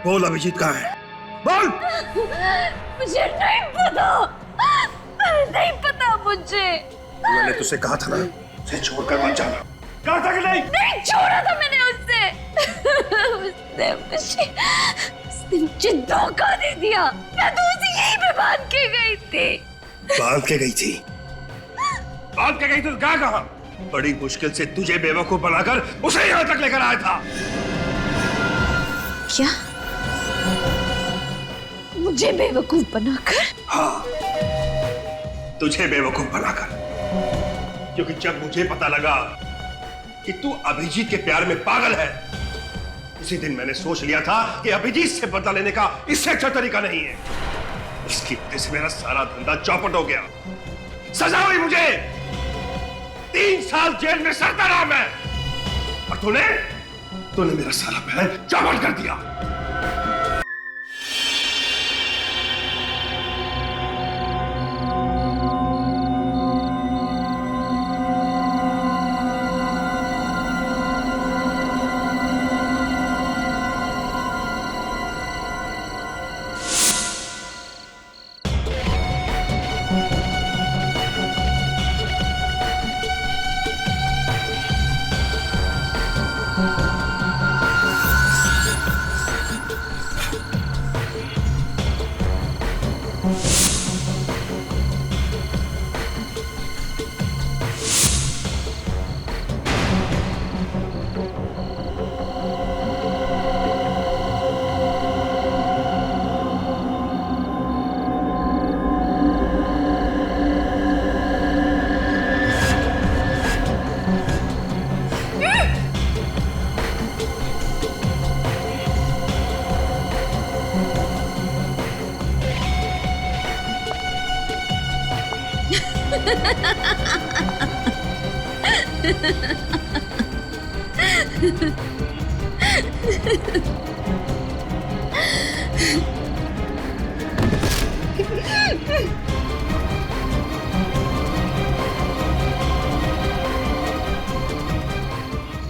बोल अभिजीत कहाँ है? बोल। मुझे नहीं पता, नहीं पता मुझे। मैंने तुझसे कहा था ना, उसे छोड़कर मत जाना। कहा था कि नहीं? नहीं छोड़ा था मैंने उससे। उसने मुझे धोखा दे दिया। मैं तो उसे यहीं पे बांध के गई थी। बांध के गई थी? बांध के गई तो कहाँ? बड़ी मुश्किल से तुझे बेवकूफ बनाकर उसे यहाँ तक लेकर आया था। क्या? मुझे बेवकूफ बनाकर? हाँ, तुझे बेवकूफ बनाकर। क्योंकि जब मुझे पता लगा कि तू अभिजीत के प्यार में पागल है, उसी दिन मैंने सोच लिया था कि अभिजीत से बदला लेने का इससे अच्छा तरीका नहीं है। उसकी वजह से मेरा सारा धंधा चौपट हो गया। सजा हुई मुझे 3 साल जेल में सड़ता रहा मैं, और तूने मेरा सारा प्लान चौपट कर दिया।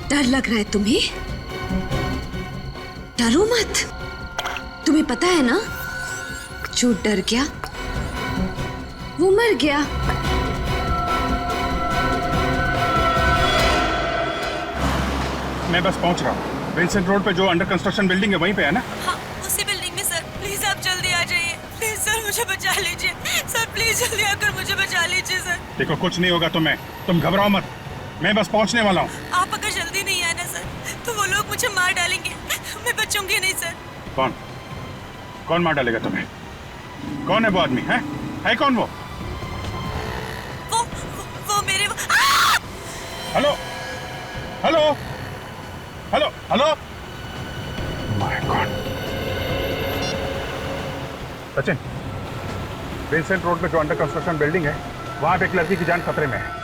डर लग रहा है तुम्हें? डरो मत। तुम्हें पता है ना, जो डर गया वो मर गया। मैं बस पहुंच रहा हूँ। विंसेंट रोड पे जो अंडर कंस्ट्रक्शन बिल्डिंग है वहीं पे है ना? हाँ, उसी बिल्डिंग में सर। प्लीज आप जल्दी आ जाइए। प्लीज सर मुझे बचा लीजिए। सर प्लीज जल्दी आकर मुझे बचा लीजिए सर। देखो कुछ नहीं होगा तुम्हें, तुम घबराओ मत, मैं बस पहुंचने वाला हूँ। आप अगर जल्दी नहीं आए ना सर तो वो लोग मुझे मार डालेंगे। मैं बचूंगी नहीं सर। कौन मार डालेगा तुम्हें? कौन है वो आदमी? है कौन वो? वो मेरे hello hello hello hello, my God. Sachin, Vincent road पे जो अंडर कंस्ट्रक्शन बिल्डिंग है वहां पे एक लड़की की जान खतरे में है।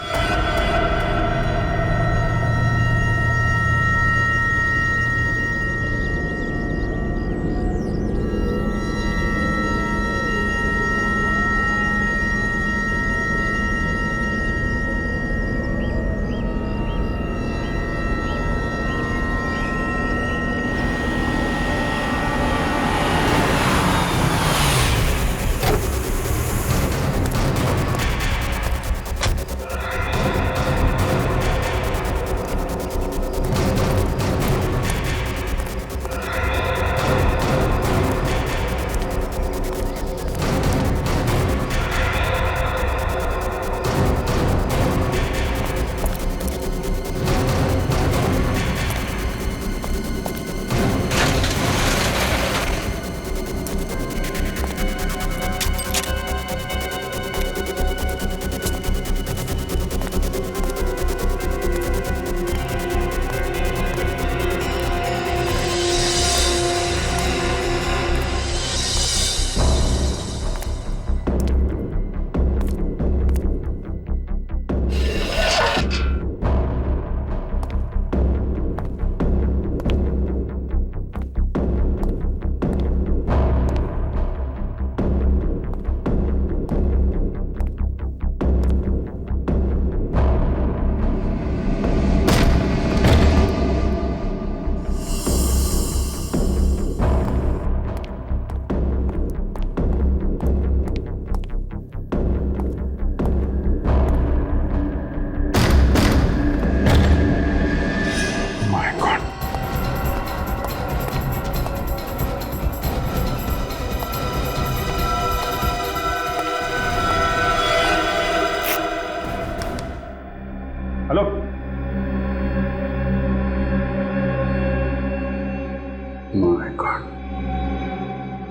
माय गॉड,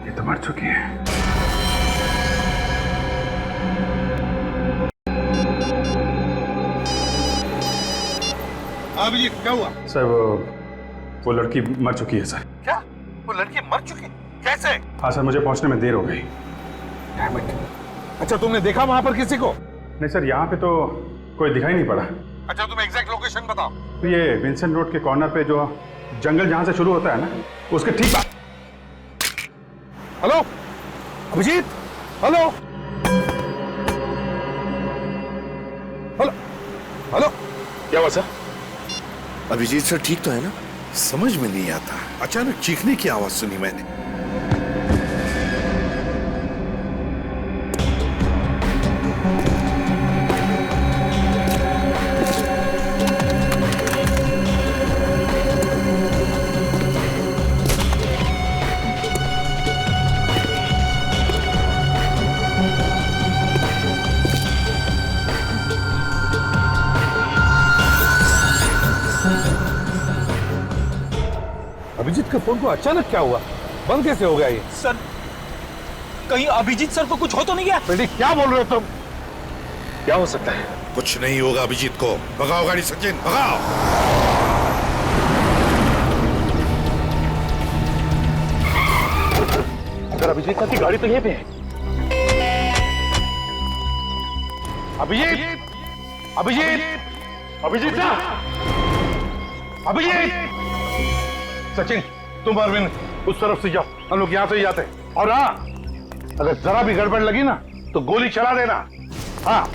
ये तो मर चुकी है। अभिजीत क्या हुआ? सर वो लड़की मर चुकी है सर। क्या? वो लड़की मर चुकी? कैसे? हाँ सर, मुझे पहुंचने में देर हो गई। अच्छा, तुमने देखा वहां पर किसी को? नहीं सर, यहाँ पे तो कोई दिखाई नहीं पड़ा। अच्छा, तुम एग्जैक्ट लोकेशन बताओ। तो ये विंसेंट रोड के कॉर्नर पे जो जंगल जहां से शुरू होता है ना, उसके ठीक बाद। Hello Abhijit, hello hello hello, क्या हुआ सर? अभिजीत सर ठीक तो है ना? समझ में नहीं आता, अचानक चीखने की आवाज सुनी मैंने। अभिजीत के फोन को अचानक क्या हुआ? बंद कैसे हो गया ये? सर, कहीं अभिजीत सर को कुछ हो तो नहीं गया? बेटी क्या बोल रहे हो तुम? क्या हो सकता है? कुछ नहीं होगा अभिजीत को। भगाओ गाड़ी सचिन, भगाओ। अगर अभिजीत की गाड़ी तो यहीं पे है। अभिजीत, अभिजीत, अभिजीत साहब, अभिजीत। सचिन, तुम अरविंद उस तरफ से जाओ, हम लोग यहां से ही जाते हैं। और हाँ, अगर जरा भी गड़बड़ लगी ना तो गोली चला देना। हाँ।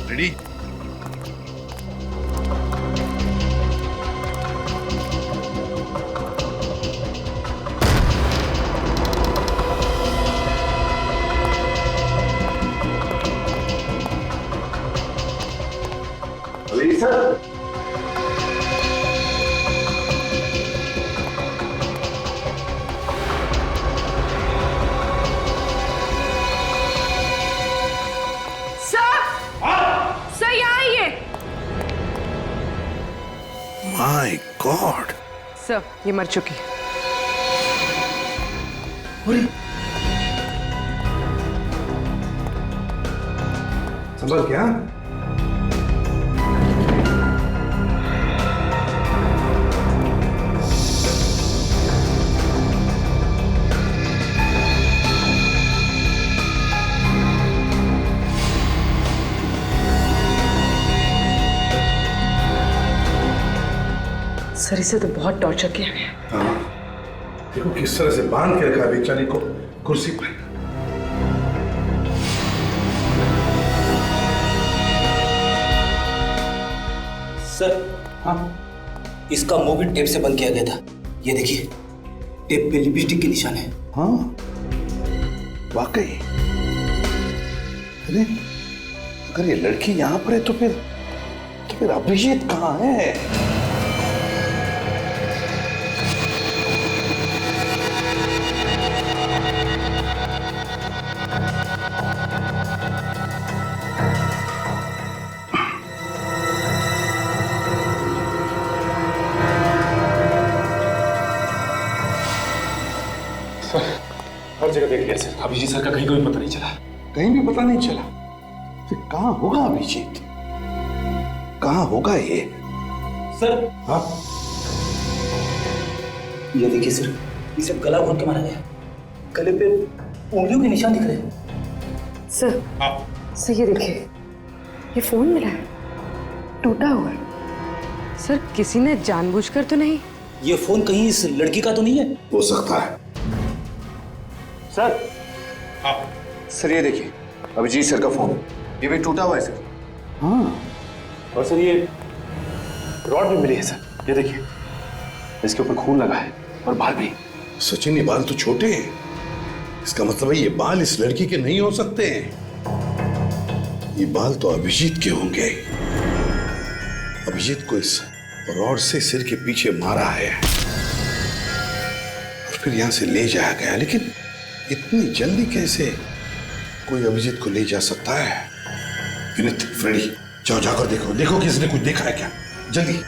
रेडी? माय गॉड, सर ये मर चुकी है। संभल क्या? सर इसे तो बहुत टॉर्चर किया है। देखो किस तरह से बांध के रखा बेचारी को कुर्सी पर। सर, हाँ, इसका मुंह भी टेप से बंद किया गया था। ये देखिए, टेप पे लिपस्टिक के निशान है। हाँ वाकई। अरे अगर ये लड़की यहाँ पर है तो फिर अभिजीत कहाँ है? हर जगह देख लिया सर, अभिजीत सर का कहीं कोई पता नहीं चला। कहीं भी पता नहीं चला। फिर कहाँ होगा अभिजीत? कहाँ होगा ये? सर, हाँ? ये देखिए सर, इसे गला घोट के मारा गया। गले पे उंगलियों के निशान दिख रहे हैं। सर, सर ये देखिए, ये फोन मिला है, टूटा हुआ है। सर किसी ने जानबूझकर तो नहीं? ये फोन कहीं इस लड़की का तो नहीं है? हो सकता है। सर, सर ये देखिए, अभिजीत सर का फोन, ये भी टूटा हुआ है सर। हाँ, और सर ये रॉड भी मिली है सर, ये देखिए, इसके ऊपर खून लगा है और बाल भी। सचिन ये बाल तो छोटे हैं, इसका मतलब है ये बाल इस लड़की के नहीं हो सकते हैं। ये बाल तो अभिजीत के होंगे। अभिजीत को इस रॉड से सिर के पीछे मारा है और फिर यहां से ले जाया गया, लेकिन इतनी जल्दी कैसे? कोई अभिजीत को ले जा सकता है? विनीत, फ्रेडी, जाओ जाकर देखो, देखो किसने कुछ देखा है क्या, जल्दी।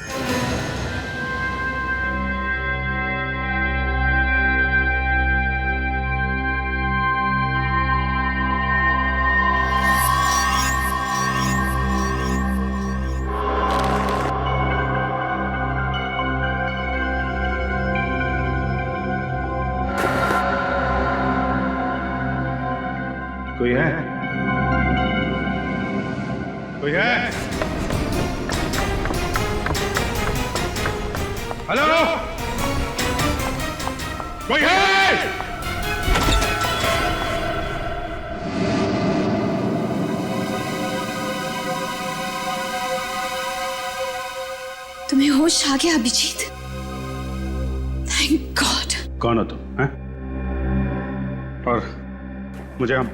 कोई है? कोई है? हेलो, कोई है? तुम्हें होश आ गया अभिजीत? Thank God. कौन हो तुम? हैं? और मुझे हम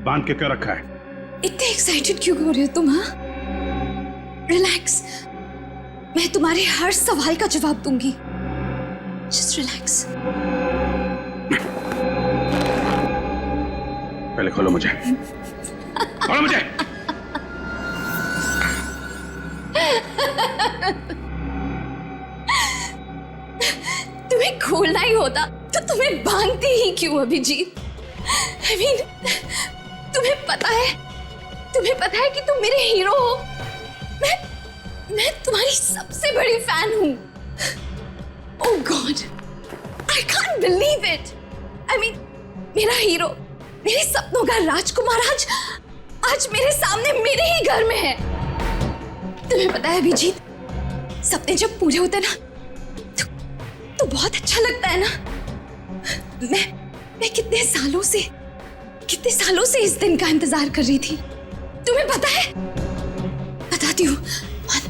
बांध के क्यों रखा है? इतने एक्साइटेड क्यों हो रहे हो तुम? हाँ, रिलैक्स, मैं तुम्हारे हर सवाल का जवाब दूंगी। Just relax. पहले खोलो मुझे, खोलो मुझे। तुम्हें खोलना ही होता तो तुम्हें बांधती ही क्यों अभिजीत? I mean, तुम्हें पता है कि तुम मेरे हीरो हो। मैं तुम्हारी सबसे बड़ी फैन हूँ। Oh God, I can't believe it. I mean, मेरा हीरो, मेरे सपनों का राजकुमार आज मेरे सामने मेरे ही घर में है। तुम्हें पता है अभिजीत, सपने जब पूरे होते ना तो बहुत अच्छा लगता है ना। मैं कितने सालों से इस दिन का इंतजार कर रही थी। तुम्हें पता है? बताती हूँ। 1,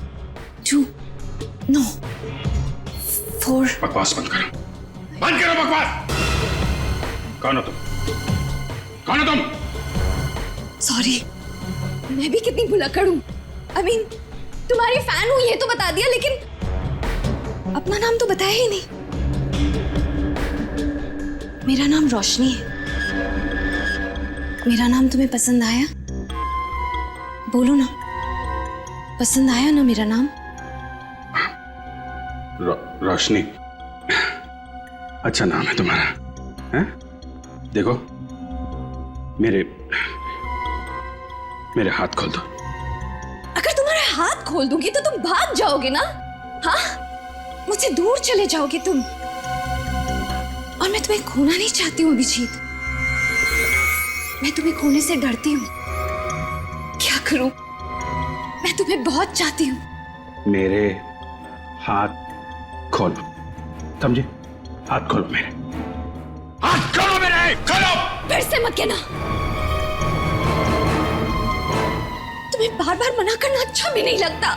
2, no, 4। बकवास बंद करो, बंद करो बकवास। कौन हो तुम? कौन हो तुम? सॉरी, मैं भी कितनी भुलक्कड़ हूँ। I mean, तुम्हारी फैन हूँ ये तो बता दिया, लेकिन अपना नाम तो बताया ही नहीं। मेरा नाम रोशनी है। मेरा नाम तुम्हें पसंद आया? बोलो ना, पसंद आया ना मेरा नाम? रोशनी, अच्छा नाम है तुम्हारा, हैं? देखो, मेरे हाथ खोल दो। अगर तुम्हारे हाथ खोल दूंगी तो तुम भाग जाओगे ना? हाँ, मुझसे दूर चले जाओगे तुम। और मैं तुम्हें खोना नहीं चाहती हूँ अभिजीत। मैं तुम्हें खोने से डरती हूँ। क्या करूं? मैं तुम्हें बहुत चाहती हूँ। मेरे हाथ खोलो, समझे? हाथ खोलो मेरे, हाथ खोलो मेरे, खोलो। फिर से मत कहना। तुम्हें बार बार मना करना अच्छा भी नहीं लगता।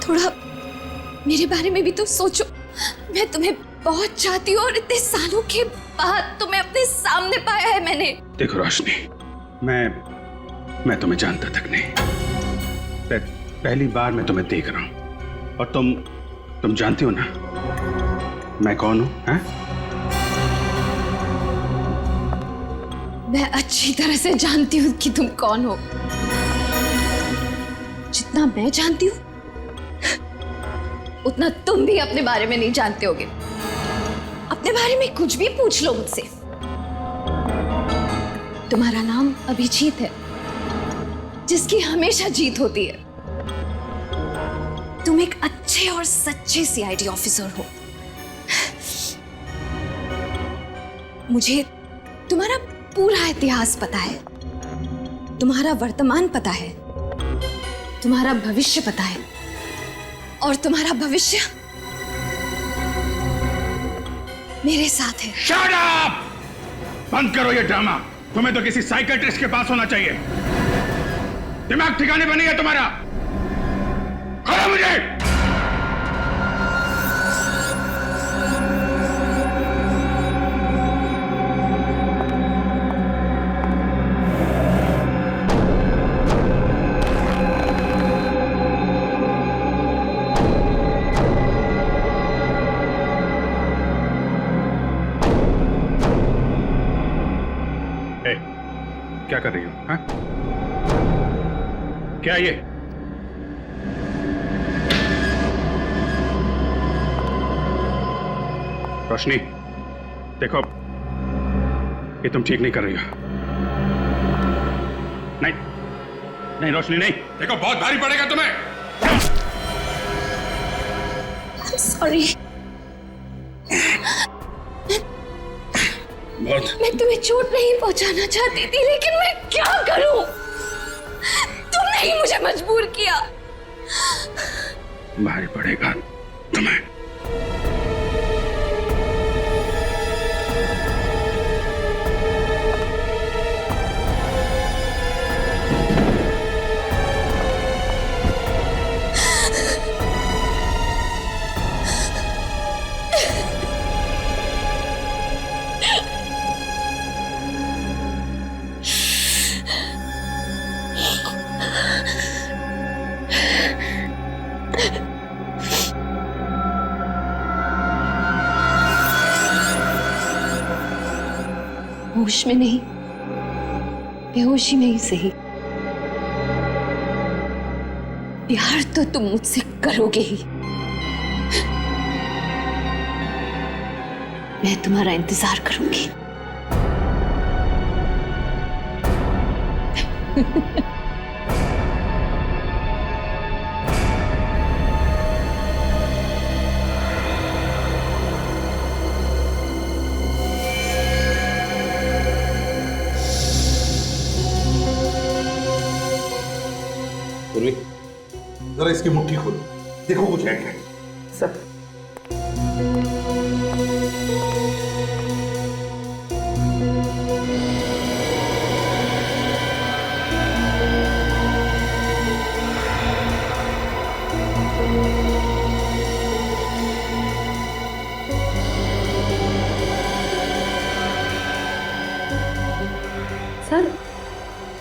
थोड़ा मेरे बारे में भी तो सोचो। मैं तुम्हें बहुत चाहती हूँ और इतने सालों के बाद तुम्हें अपने सामने पाया है मैंने। देखो रोशनी, मैं तुम्हें जानता तक नहीं। पहली बार मैं तुम्हें देख रहा हूँ और तुम जानती हो ना मैं कौन हूँ? हैं? मैं अच्छी तरह से जानती हूँ कि तुम कौन हो। जितना मैं जानती हूँ उतना तुम भी अपने बारे में नहीं जानते होगे। अपने बारे में कुछ भी पूछ लो मुझसे। तुम्हारा नाम अभिजीत है, जिसकी हमेशा जीत होती है। तुम एक अच्छे और सच्चे सीआईडी ऑफिसर हो। मुझे तुम्हारा पूरा इतिहास पता है, तुम्हारा वर्तमान पता है, तुम्हारा भविष्य पता है, और तुम्हारा भविष्य मेरे साथ है। Shut up! बंद करो ये ड्रामा। तुम्हें तो किसी साइकियाट्रिस्ट के पास होना चाहिए। दिमाग ठिकाने पर नहीं है तुम्हारा। खोलो मुझे। क्या कर रही हो? हाँ? क्या ये? रोशनी, देखो, ये तुम ठीक नहीं कर रही हो। नहीं, नहीं रोशनी नहीं, देखो बहुत भारी पड़ेगा तुम्हें। सॉरी। मैं तुम्हें चोट नहीं पहुंचाना चाहती थी, लेकिन मैं क्या करूं? तुमने ही मुझे मजबूर किया। भारी पड़ेगा तुम्हें। होश में नहीं, बेहोशी में ही सही, प्यार तो तुम मुझसे करोगे ही। मैं तुम्हारा इंतजार करूंगी। पूर्वी, जरा इसकी मुट्ठी खोलो, देखो कुछ है क्या? सर सर,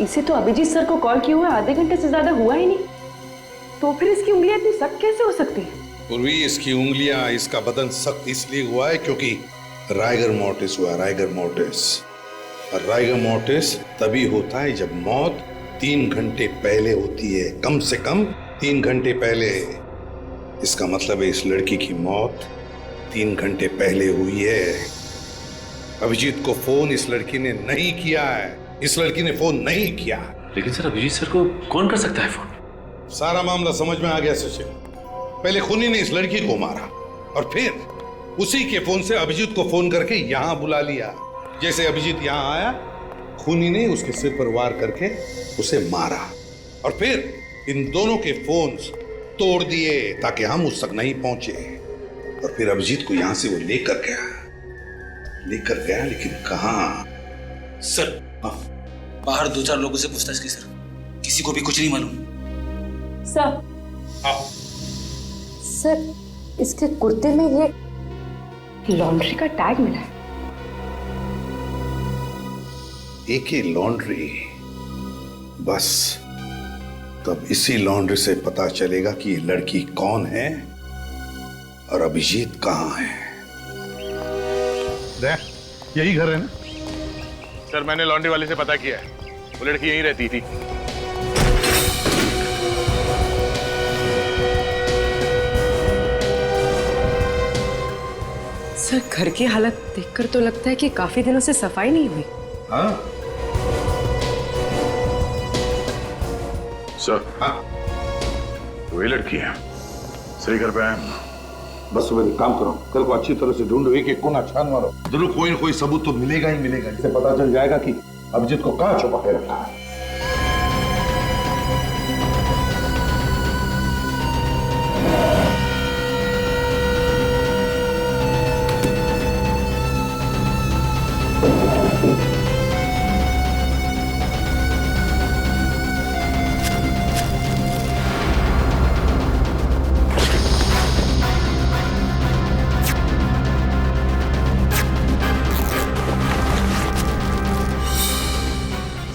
इसे तो अभिजीत सर को कॉल किए हुए आधे घंटे से ज्यादा हुआ ही नहीं, तो फिर इसकी उंगलियां इतनी सख्त कैसे हो सकती है? पूर्वी, इसकी उंगलियां, इसका बदन सख्त इसलिए हुआ है क्योंकि राइगर मोर्टिस हुआ। राइगर मोर्टिस, और राइगर मोर्टिस तभी होता है जब मौत 3 घंटे पहले होती है, कम से कम 3 घंटे पहले। इसका मतलब है इस लड़की की मौत 3 घंटे पहले हुई है। अभिजीत को फोन इस लड़की ने नहीं किया है, इस लड़की ने फोन नहीं किया। लेकिन सर, अभिजीत सर को कौन कर सकता है फोन? सारा मामला समझ में आ गया सचिन। पहले खूनी ने इस लड़की को मारा और फिर उसी के फोन से अभिजीत को फोन करके यहां बुला लिया। जैसे अभिजीत यहां आया, खूनी ने उसके सिर पर वार करके उसे मारा और फिर इन दोनों के फोन्स तोड़ दिए ताकि हम उस तक नहीं पहुंचे। और फिर अभिजीत को यहां से वो लेकर गया, लेकिन कहां? सर, बाहर 2-4 लोगों से पूछताछ की सर, किसी को भी कुछ नहीं मालूम। सर, सर, इसके कुर्ते में ये लॉन्ड्री का टैग मिला है। एके लॉन्ड्री, बस तब इसी लॉन्ड्री से पता चलेगा कि ये लड़की कौन है और अभिजीत कहां है। यही घर है ना? सर, मैंने लॉन्ड्री वाले से पता किया है, वो लड़की यहीं रहती थी। सर, घर की हालत देखकर तो लगता है कि काफी दिनों से सफाई नहीं हुई। हाँ? सर, हाँ, वही लड़की है, सही घर पे आए। बस सुबह एक काम करो, कल को अच्छी तरह से ढूंढो, एक कोना छान मारो, जरूर कोई न कोई सबूत तो मिलेगा ही मिलेगा, जिससे पता चल जाएगा कि अभिजीत को कहां छुपा के रखा है।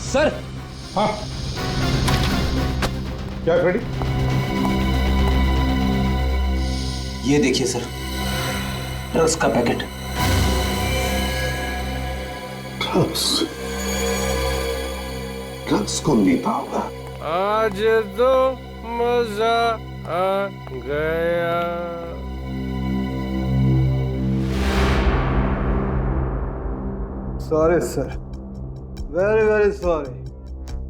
सर, हाँ, क्या फ्रेडी? ये देखिए सर, ड्रग्स का पैकेट। ड्रग्स? ड्रग्स कौन देता होगा? आज तो मजा आ गया। Sorry sir, very very sorry.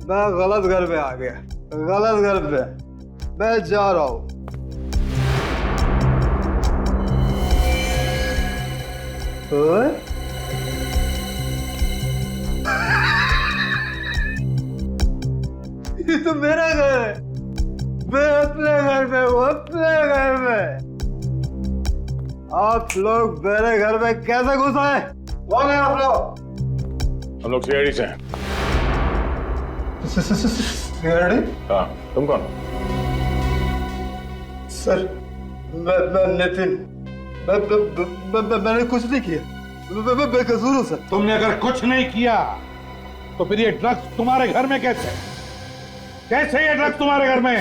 मैं गलत घर पे आ गया, गलत घर पे। मैं जा रहा हूँ। ओए? ये तो मेरा घर है। मैं अपने घर पे हूँ, अपने घर में। आप लोग मेरे घर में कैसे घुस आए? कौन है आप लोग? हम लोग सीआईडी से हैं। सीआईडी? हाँ, तुम कौन? सर, मैं नितिन। मैंने कुछ नहीं किया। मैं बेकसूर हूँ सर। तुमने अगर कुछ नहीं किया तो फिर ये ड्रग्स तुम्हारे घर में कैसे? कैसे ये ड्रग्स तुम्हारे घर में?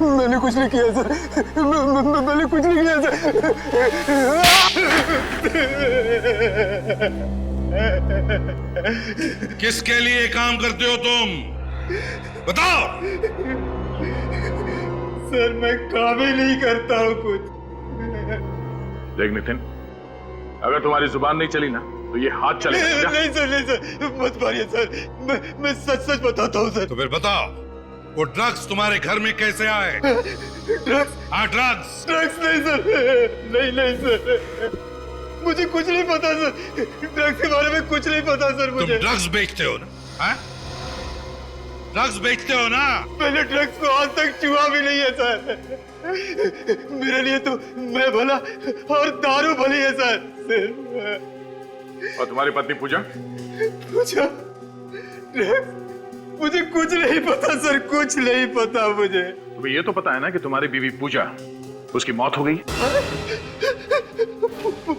मैंने कुछ नहीं किया सर। मैंने कुछ नहीं किया सर। किसके लिए काम करते हो तुम? बताओ। सर, मैं काम ही नहीं करता हूँ कुछ। देख नितिन, अगर तुम्हारी जुबान नहीं चली ना तो ये हाथ चलेगा। नहीं सर, नहीं सर, मत मारिए सर। मैं सच सच बताता हूँ सर। तो फिर बताओ, वो ड्रग्स तुम्हारे घर में कैसे आए? ड्रग्स? हाँ, ड्रग्स। ड्रग्स नहीं सर, नहीं सर, मुझे कुछ नहीं पता सर। ड्रग्स के बारे में कुछ नहीं पता सर मुझे। तुम ड्रग्स बेचते हो ना? हाँ? ड्रग्स बेचते हो ना? मैंने ड्रग्स को आज तक छुआ भी नहीं है सर। मेरे लिए तो मैं भला और दारू भली है सर। और तुम्हारी पत्नी पूजा? पूजा? ड्रग्स? मुझे कुछ नहीं पता सर, कुछ नहीं पता मुझे। तुम्हें ये तो पता है ना कि तुम्हारी बीवी पूजा, उसकी मौत हो गई?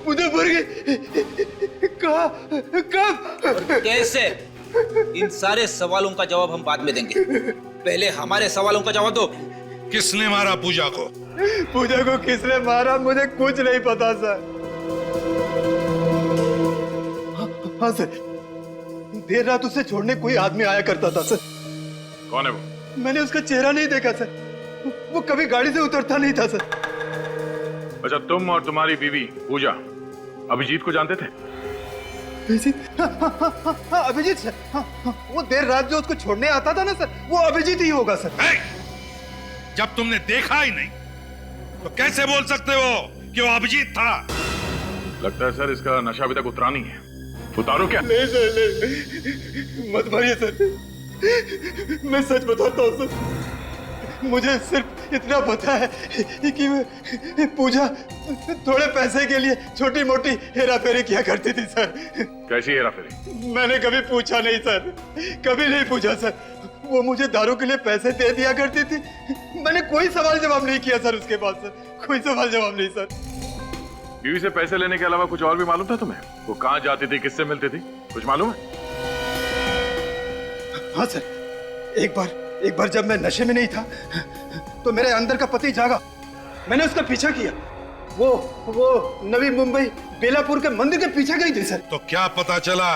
पूजा मर गई? कब? कैसे? इन सारे सवालों का जवाब हम बाद में देंगे, पहले हमारे सवालों का जवाब दो। किसने मारा पूजा को? पूजा को किसने मारा मुझे कुछ नहीं पता सर। हाँ सर, देर रात उसे छोड़ने कोई आदमी आया करता था सर। कौन है वो? मैंने उसका चेहरा नहीं देखा सर। वो कभी गाड़ी से उतरता नहीं था सर। अच्छा, तुम और तुम्हारी बीवी पूजा अभिजीत को जानते थे? अभिजीत? हाँ, अभिजीत सर। वो देर रात जो उसको छोड़ने आता था ना सर, वो अभिजीत ही होगा सर। जब तुमने देखा ही नहीं तो कैसे बोल सकते हो कि वो अभिजीत था? लगता है सर इसका नशा अभी तक उतरा नहीं है। उतारो क्या? नहीं सर, नहीं, मत मारिए सर। मैं सच बताता हूँ सर। मुझे सिर्फ इतना पता है कि पूजा थोड़े पैसे के लिए छोटी मोटी हेरा फेरी किया करती थी सर। कैसी हेरा फेरी? मैंने कभी पूछा नहीं सर, कभी नहीं पूछा सर। वो मुझे दारू के लिए पैसे दे दिया करती थी। मैंने कोई सवाल जवाब नहीं किया सर उसके बाद सर, कोई सवाल जवाब नहीं सर। बीवी से पैसे लेने के अलावा कुछ और भी मालूम था तुम्हें? वो कहाँ जाती थी, किससे मिलती थी, कुछ मालूम है? हाँ सर, एक बार जब मैं नशे में नहीं था तो मेरे अंदर का पति जागा। मैंने उसका पीछा किया। वो नवी मुंबई बेलापुर के मंदिर के पीछे गई थी सर। तो क्या पता चला?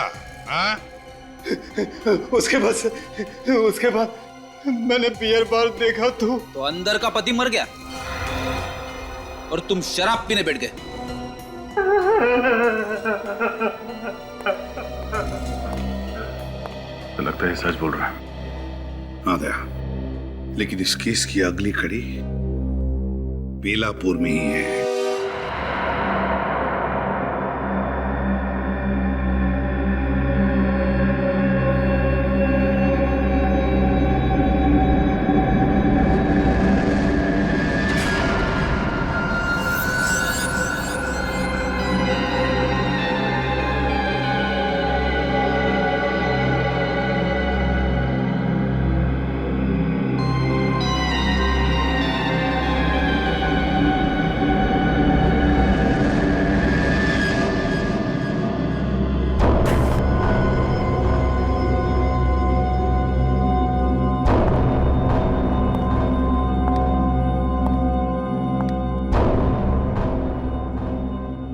हाँ? उसके बाद मैंने बियर बार देखा तो अंदर का पति मर गया और तुम शराब पीने बैठ गए। तो लगता है सच बोल रहा है। हाँ दया, लेकिन इस केस की अगली कड़ी बेलापुर में ही है।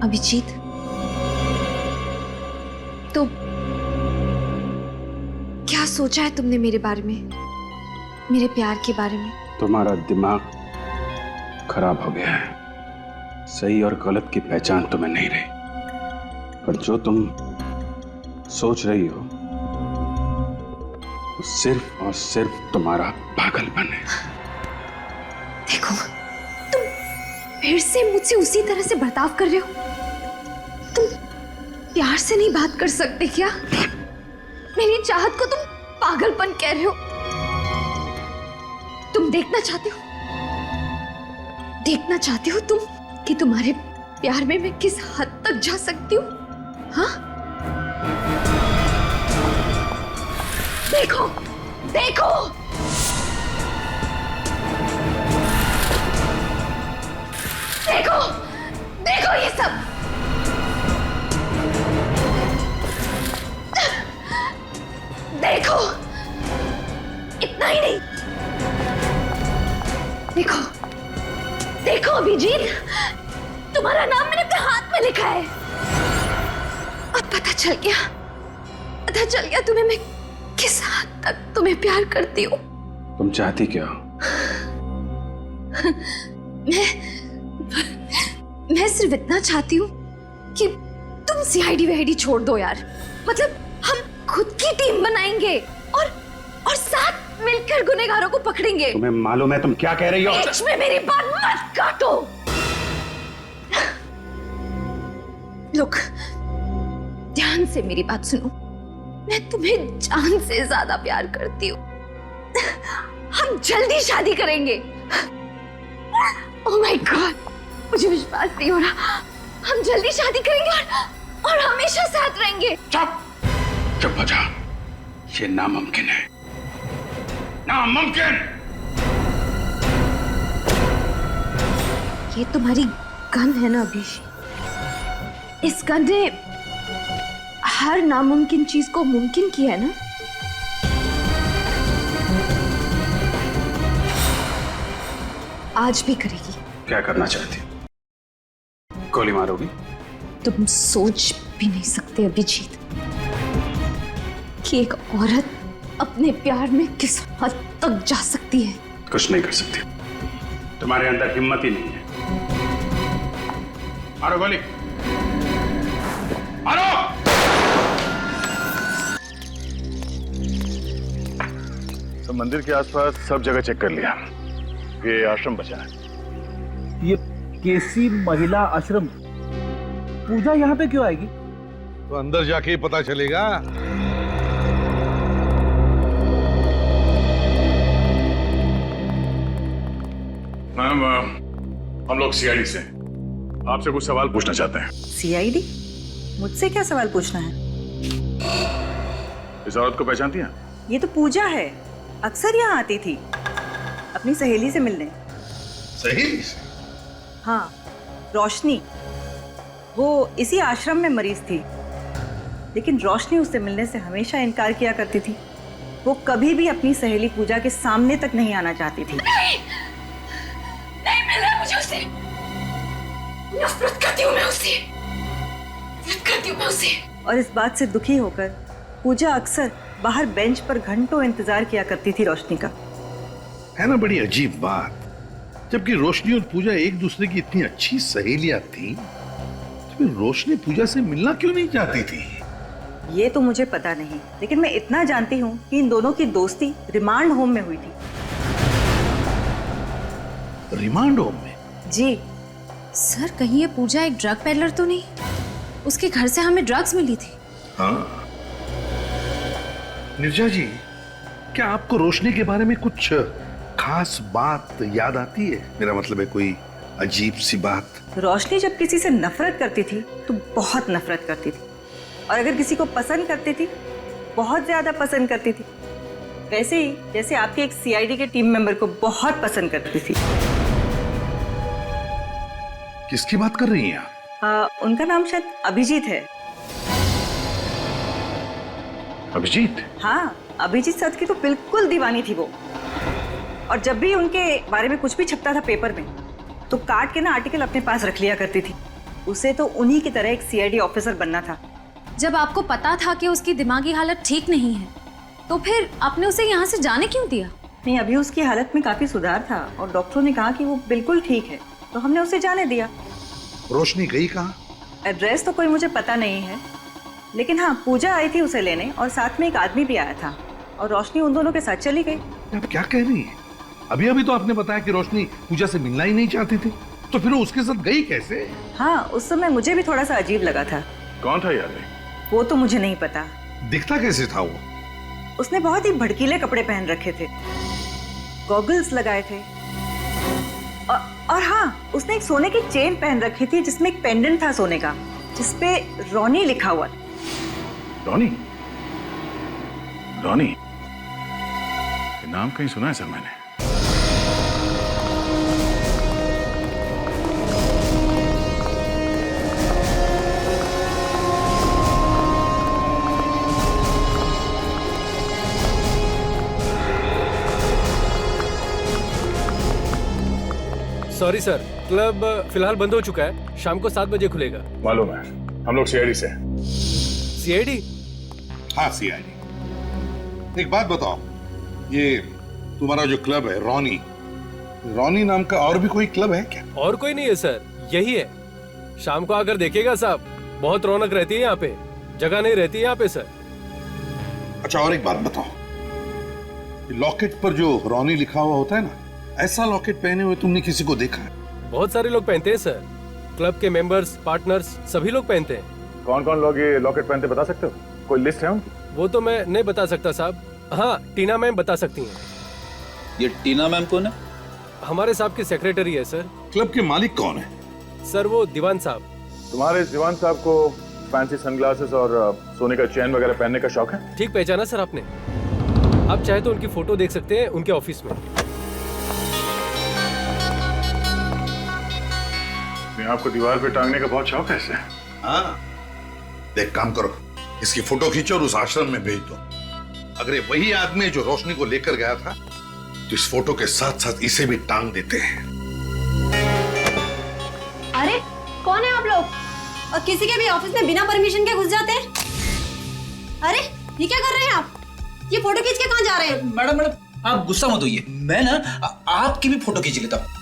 अभिजीत, तो क्या सोचा है तुमने मेरे बारे में, मेरे प्यार के बारे में? तुम्हारा दिमाग खराब हो गया है। सही और गलत की पहचान तुम्हें नहीं रही। पर जो तुम सोच रही हो वो सिर्फ और सिर्फ तुम्हारा पागलपन है। देखो, तुम फिर से मुझसे उसी तरह से बर्ताव कर रहे हो। तुम प्यार से नहीं बात कर सकते क्या? मेरी चाहत को तुम पागलपन कह रहे हो। तुम देखना चाहते हो तुम कि तुम्हारे प्यार में मैं किस हद तक जा सकती हूँ? हाँ, देखो देखो, देखो देखो ये सब। देखो, इतना ही नहीं, देखो देखो अभिजीत, तुम्हारा नाम मैंने अपने हाथ में लिखा है। अब पता चल गया तुम्हें मैं किस हद तक तुम्हें प्यार करती हूँ। तुम चाहती क्या हो? मैं सिर्फ इतना चाहती हूँ कि तुम सीआईडी वीआईडी छोड़ दो यार। मतलब हम खुद की टीम बनाएंगे और साथ मिलकर गुनहगारों को पकड़ेंगे। तुम्हें मालूम है तुम क्या कह रही हो? बीच में मेरी बात मत काटो। लोग, ध्यान से मेरी बात सुनो। मैं तुम्हें जान से ज्यादा प्यार करती हूँ। हम जल्दी शादी करेंगे। ओह माय गॉड, मुझे विश्वास नहीं हो रहा। हम जल्दी शादी करेंगे और हमेशा साथ रहेंगे। चुप हो जा। ये नामुमकिन है, नामुमकिन। ये तुम्हारी गन है ना अभिषेक? इस गन ने हर नामुमकिन चीज को मुमकिन किया है ना? आज भी करेगी। क्या करना चाहती? गोली मारोगी? तुम सोच भी नहीं सकते अभिजीत कि एक औरत अपने प्यार में किस हद तक जा सकती है। कुछ नहीं कर सकती। तुम्हारे अंदर हिम्मत ही नहीं है। मारो गोली, मारो। तो मंदिर के आसपास सब जगह चेक कर लिया। ये आश्रम बचा है। ये केसी महिला आश्रम, पूजा यहाँ पे क्यों आएगी? तो अंदर जाके ही पता चलेगा। मैम, हम लोग सीआईडी से आपसे कुछ सवाल पूछना चाहते हैं। सीआईडी? मुझसे क्या सवाल पूछना है? इस औरत को पहचानती हैं? ये तो पूजा है, अक्सर यहाँ आती थी अपनी सहेली से मिलने। सहेली से? हाँ, रोशनी। वो इसी आश्रम में मरीज थी, लेकिन रोशनी उससे मिलने से हमेशा इनकार किया करती थी। वो कभी भी अपनी सहेली पूजा के सामने तक नहीं आना चाहती थी। नहीं मिला मुझे उससे। नफरत करती हूँ मैं उससे। और इस बात से दुखी होकर पूजा अक्सर बाहर बेंच पर घंटों इंतजार किया करती थी रोशनी का। है ना बड़ी अजीब बात। जबकि रोशनी और पूजा एक दूसरे की इतनी अच्छी सहेलियां थी, तो फिर रोशनी पूजा से मिलना क्यों नहीं चाहती थी? ये तो मुझे पता नहीं, लेकिन मैं इतना जानती हूँ कि इन दोनों की दोस्ती रिमांड होम में हुई थी। रिमांड होम में? जी सर, कहीं ये पूजा एक ड्रग पेडलर तो नहीं? उसके घर से हमें ड्रग्स मिली थी। हाँ निर्जा जी, क्या आपको रोशनी के बारे में कुछ खास बात याद आती है? मेरा मतलब है कोई अजीब सी बात। रोशनी जब किसी से नफरत करती थी तो बहुत नफरत करती थी, और अगर किसी को पसंद करती थी, बहुत ज्यादा पसंद करती थी। वैसे ही जैसे आपके एक सीआईडी के टीम मेंबर को बहुत पसंद करती थी। किसकी बात कर रही हैं आप? उनका नाम शायद अभिजीत है। अभिजीत? हाँ, अभिजीत सर की तो बिल्कुल दीवानी थी वो। और जब भी उनके बारे में कुछ भी छपता था पेपर में, तो काट के ना आर्टिकल अपने पास रख लिया करती थी। उसे तो उन्हीं की तरह एक सीआईडी ऑफिसर बनना था। जब आपको पता था कि उसकी दिमागी हालत ठीक नहीं है, तो फिर आपने उसे यहाँ से जाने क्यों दिया? नहीं, अभी उसकी हालत में काफी सुधार था और डॉक्टरों ने कहा कि वो बिल्कुल ठीक है, तो हमने उसे जाने दिया। रोशनी गई कहाँ? एड्रेस तो कोई मुझे पता नहीं है, लेकिन हाँ, पूजा आई थी उसे लेने और साथ में एक आदमी भी आया था और रोशनी उन दोनों के साथ चली गई। आप क्या कह रही है? अभी अभी तो आपने बताया कि रोशनी पूजा से मिलना ही नहीं चाहती थी, तो फिर वो उसके साथ गई कैसे? हाँ, उस समय मुझे भी थोड़ा सा अजीब लगा था। कौन था यार? वो तो मुझे नहीं पता। दिखता कैसे था वो? उसने बहुत ही भड़कीले कपड़े पहन रखे थे, गॉगल्स लगाए थे और हाँ, उसने एक सोने की चेन पहन रखी थी जिसमें एक पेंडेंट था सोने का, जिसपे रॉनी लिखा हुआ था। रॉनी? रॉनी? ये नाम कहीं सुना है सर मैंने। सॉरी सर, क्लब फिलहाल बंद हो चुका है। शाम को 7 बजे खुलेगा। मालूम है, हम लोग सीआईडी से। सीआईडी? हाँ, सीआईडी। एक बात बताओ, ये तुम्हारा जो क्लब है रॉनी नाम का और भी कोई क्लब है क्या? और कोई नहीं है सर, यही है। शाम को आकर देखिएगा साहब, बहुत रौनक रहती है यहाँ पे, जगह नहीं रहती है यहाँ पे सर। अच्छा, और एक बात बताओ, लॉकेट पर जो रॉनी लिखा हुआ होता है ना, ऐसा लॉकेट पहने हुए तुमने किसी को देखा है? बहुत सारे लोग पहनते हैं सर, क्लब के मेंबर्स, पार्टनर्स सभी लोग पहनते हैं। कौन कौन लोग ये लॉकेट पहनते बता सकते हो? कोई लिस्ट है उनकी? वो तो मैं नहीं बता सकता साहब। हाँ, टीना मैम बता सकती हैं। ये टीना मैम कौन है? हमारे साहब की सेक्रेटरी है सर। क्लब के मालिक कौन है? सर वो दीवान साहब। तुम्हारे इस दीवान साहब को फैंसी सनग्लासेस और सोने का चेन वगैरह पहनने का शौक है? ठीक पहचाना सर आपने। आप चाहे तो उनकी फोटो देख सकते हैं उनके ऑफिस में। आपको दीवार पे टांगने का बहुत शौक है इसे? हाँ, देख, काम करो, इसकी फोटो खींचो और उस आश्रम में भेज दो। अगर ये वही आदमी जो रोशनी को लेकर गया था, तो इस फोटो के साथ साथ इसे भी टांग देते हैं। अरे कौन है आप लोग? और किसी के भी ऑफिस में बिना परमिशन के घुस जाते हैं? अरे ये क्या कर रहे हैं आप? ये फोटो खींच के कहाँ जा रहे हैं? मैडम आप गुस्सा मत होइए, मैं ना आपकी भी फोटो खींच लेता हूँ।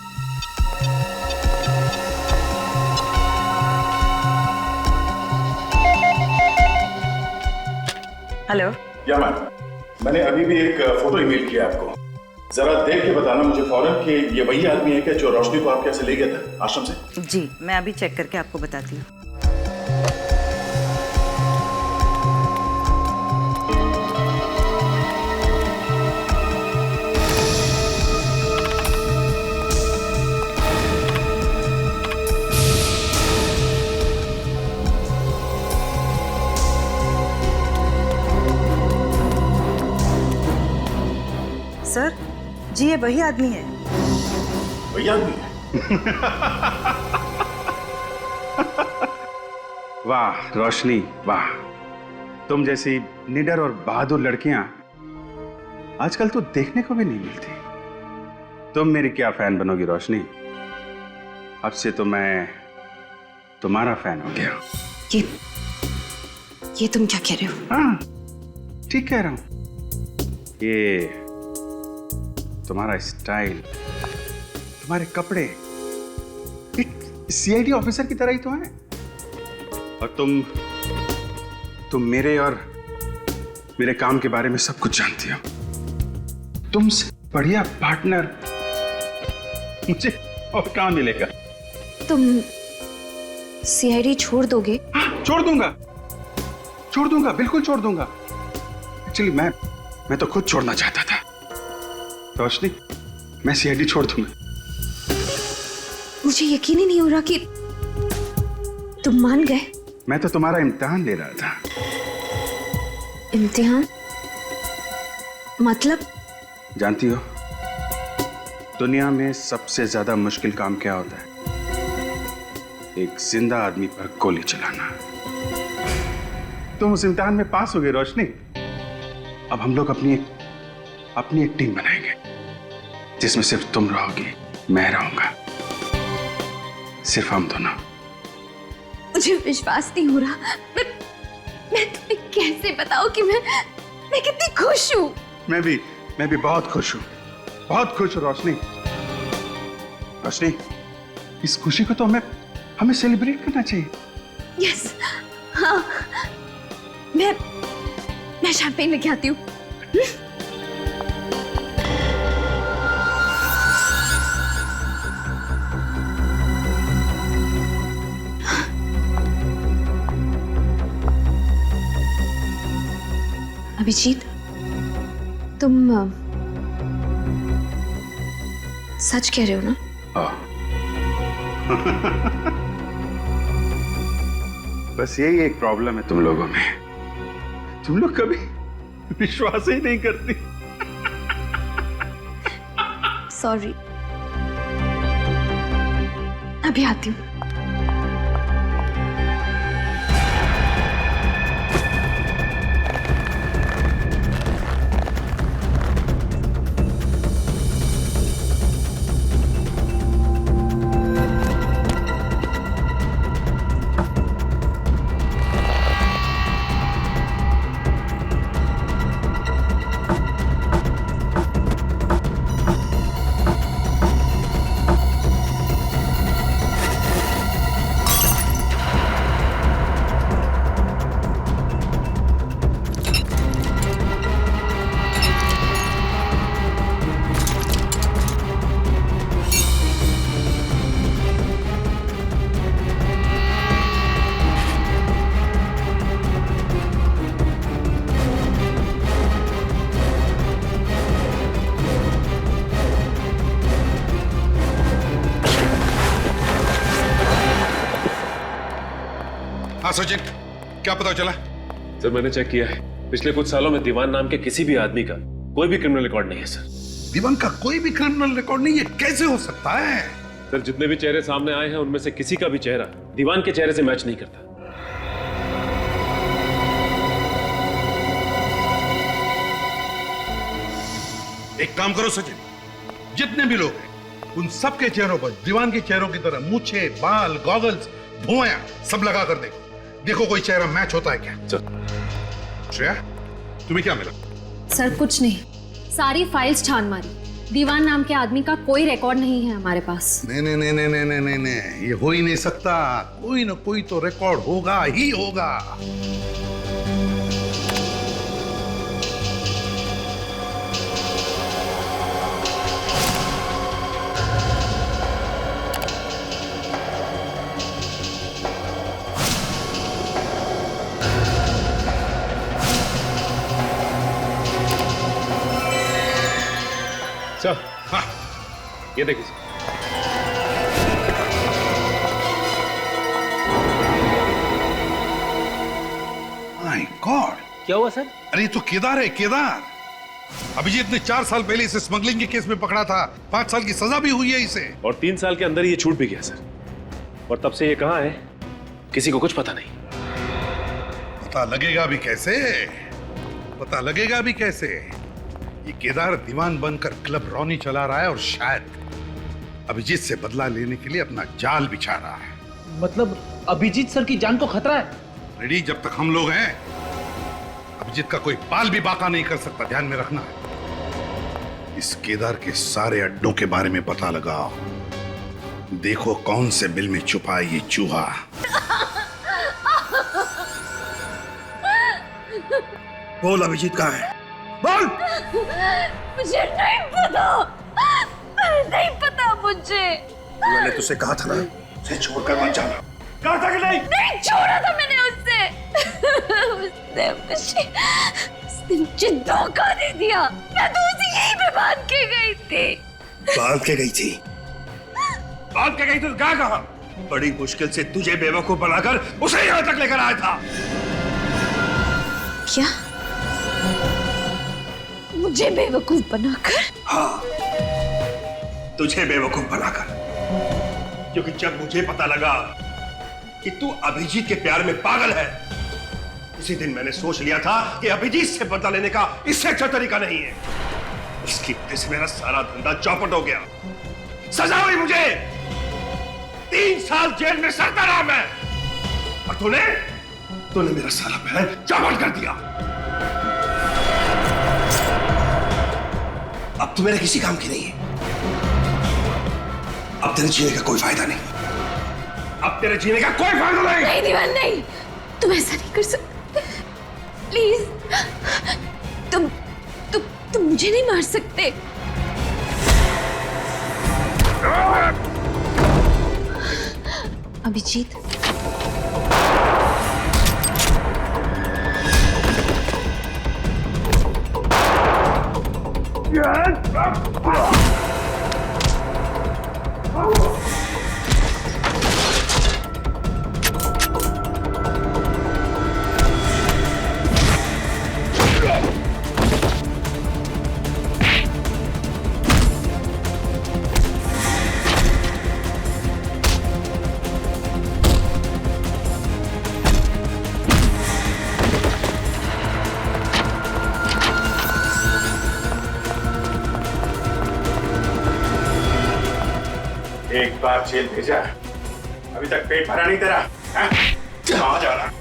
हेलो। या मैम, मैंने अभी भी एक फोटो ईमेल किया आपको, जरा देख के बताना मुझे फौरन कि ये वही आदमी है क्या जो रोशनी को आपके यहाँ से ले गया था आश्रम से? जी, मैं अभी चेक करके आपको बताती हूँ। सर जी, ये वही आदमी है। वही आदमी है? वाह रोशनी, वाह, तुम जैसी निडर और बहादुर लड़कियां आजकल तो देखने को भी नहीं मिलती। तुम मेरी क्या फैन बनोगी रोशनी, अब से तो मैं तुम्हारा फैन हो गया। ये तुम क्या कह रहे हो? हाँ, ठीक कह रहा हूं। ये तुम्हारा स्टाइल, तुम्हारे कपड़े एक सीआईडी ऑफिसर की तरह ही तो है। और तुम मेरे और मेरे काम के बारे में सब कुछ जानती हो। तुमसे बढ़िया पार्टनर मुझे और कहाँ मिलेगा? तुम सीआईडी छोड़ दोगे? हाँ, छोड़ दूंगा, बिल्कुल छोड़ दूंगा। एक्चुअली मैं तो खुद छोड़ना चाहता था रोशनी, मैं सीआईडी छोड़ दूंगा। मुझे यकीन ही नहीं हो रहा कि तुम मान गए। मैं तो तुम्हारा इम्तिहान ले रहा था। इम्तिहान? मतलब? जानती हो दुनिया में सबसे ज्यादा मुश्किल काम क्या होता है? एक जिंदा आदमी पर गोली चलाना। तुम उस इम्तिहान में पास हो गए रोशनी। अब हम लोग अपनी एक टीम बनाएंगे जिसमें सिर्फ तुम रहोगी, मैं रहूंगा, सिर्फ हम दोनों। मुझे विश्वास नहीं हो रहा। मैं तुम्हें कैसे बताऊं कि मैं कितनी खुश हूँ। मैं भी बहुत खुश हूँ, बहुत खुश हूँ रोशनी। रोशनी, इस खुशी को तो हमें सेलिब्रेट करना चाहिए। यस, हाँ, मैं शैंपेन लेके आती हूँ। अभिजीत, तुम सच कह रहे हो ना? बस यही एक प्रॉब्लम है तुम लोगों में, तुम लोग कभी विश्वास ही नहीं करती। सॉरी, अभी आती हूँ। हाँ सचिन, क्या पता चला? सर मैंने चेक किया है, पिछले कुछ सालों में दीवान नाम के किसी भी आदमी का कोई भी क्रिमिनल रिकॉर्ड नहीं है सर। दीवान का कोई भी क्रिमिनल रिकॉर्ड नहीं है? कैसे हो सकता है? सर जितने भी चेहरे सामने आए हैं उनमें से किसी का भी चेहरा दीवान के चेहरे से मैच नहीं करता। एक काम करो सचिन, जितने भी लोग हैं उन सबके चेहरों पर दीवान के चेहरों की तरह मूछे, बाल, गॉगल्स, धुआं सब लगा कर देखो कोई चेहरा मैच होता है क्या। श्रेया, तुम्हें क्या मिला? सर कुछ नहीं, सारी फाइल्स छान मारी, दीवान नाम के आदमी का कोई रिकॉर्ड नहीं है हमारे पास। नहीं नहीं नहीं नहीं नहीं नहीं नहीं, ये हो ही नहीं सकता। कोई ना कोई तो रिकॉर्ड होगा ही होगा। सर, हाँ, ये देखिए सर। माय गॉड, क्या हुआ सर? अरे तो केदार है, केदार। अभिजीत ने 4 साल पहले इसे स्मगलिंग के केस में पकड़ा था, 5 साल की सजा भी हुई है इसे। और 3 साल के अंदर ये छूट भी गया सर। और तब से ये कहाँ है किसी को कुछ पता नहीं। पता लगेगा भी कैसे? पता लगेगा भी कैसे? ये केदार दीवान बनकर क्लब रॉनी चला रहा है और शायद अभिजीत से बदला लेने के लिए अपना जाल बिछा रहा है। मतलब अभिजीत सर की जान को खतरा है? रेडी, जब तक हम लोग हैं अभिजीत का कोई बाल भी बाका नहीं कर सकता, ध्यान में रखना। इस केदार के सारे अड्डों के बारे में पता लगाओ, देखो कौन से बिल में छुपा है ये चूहा। बोल अभिजीत कहाँ है? बोल। मुझे नहीं पता, नहीं पता मुझे। मैंने तुझसे कहा था ना, उसे छोड़कर मत जाना। कहा था कि नहीं? नहीं छोड़ा था मैंने उससे। उसने मुझे धोखा दे दिया। मैं तो उसे यहीं पे बांध के गई थी। बांध के गई थी? बांध के गई तो कहाँ? बड़ी मुश्किल से तुझे बेवकूफ बनाकर उसे यहाँ तक लेकर आया था। क्या? मुझे बेवकूफ बनाकर? हाँ, तुझे बेवकूफ बनाकर। क्योंकि जब मुझे पता लगा कि तू अभिजीत के प्यार में पागल है, उसी दिन मैंने सोच लिया था कि अभिजीत से बदला लेने का इससे अच्छा तरीका नहीं है। उसकी वजह से मेरा सारा धंधा चौपट हो गया। सजा हुई मुझे, 3 साल जेल में सड़ता रहा मैं। और तूने मेरा सारा प्लान चौपट कर दिया। अब तू मेरे किसी काम की नहीं है। अब तेरे जीने का कोई फायदा नहीं। अब तेरे जीने का कोई फायदा नहीं। नहीं दीवान नहीं, तुम ऐसा नहीं कर सकते। प्लीज, तुम मुझे नहीं मार सकते। अभिजीत, एक बार जेल भेजा, अभी तक पेट भरा नहीं तेरा? कहाँ जा रहा?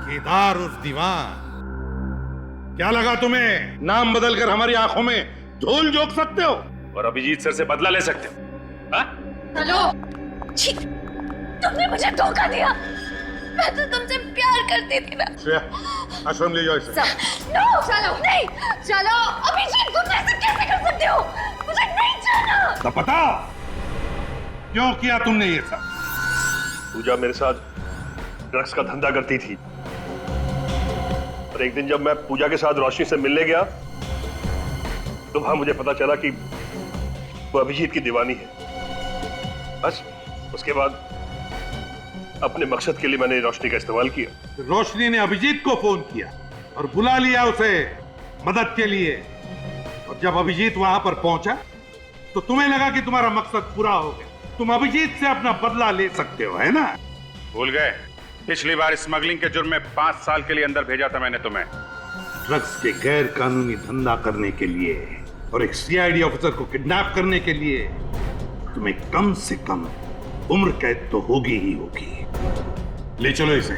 केदार उर्फ दीवान, क्या लगा तुम्हें नाम बदलकर हमारी आंखों में धूल झोंक सकते हो और अभिजीत सर से बदला ले सकते हो? हेलो, छी, तुमने मुझे धोखा दिया। मैं तो तुमसे प्यार करती थी ना। श्रेया, आश्रम ले जाओ इसे। नो, चलो नहीं, चलो। अभिजीत, तुम ऐसा कैसे कर सकते हो? मुझे नहीं जाना। तो पता क्यों किया तुमने ये सब? पूजा मेरे साथ ड्रग्स का धंधा करती थी और एक दिन जब मैं पूजा के साथ रोशनी से मिलने गया तो वहां मुझे पता चला कि वो अभिजीत की दीवानी है। बस उसके बाद अपने मकसद के लिए मैंने रोशनी का इस्तेमाल किया। रोशनी ने अभिजीत को फोन किया और बुला लिया उसे मदद के लिए, और जब अभिजीत वहां पर पहुंचा तो तुम्हें लगा कि तुम्हारा मकसद पूरा हो गया, तुम अभिजीत से अपना बदला ले सकते हो, है ना? भूल गए? पिछली बार स्मगलिंग के जुर्म में 5 साल के लिए अंदर भेजा था मैंने तुम्हें। ड्रग्स के गैर कानूनी धंधा करने के लिए और एक सीआईडी ऑफिसर को किडनैप करने के लिए तुम्हें कम से कम उम्र कैद तो होगी ही होगी। ले चलो इसे।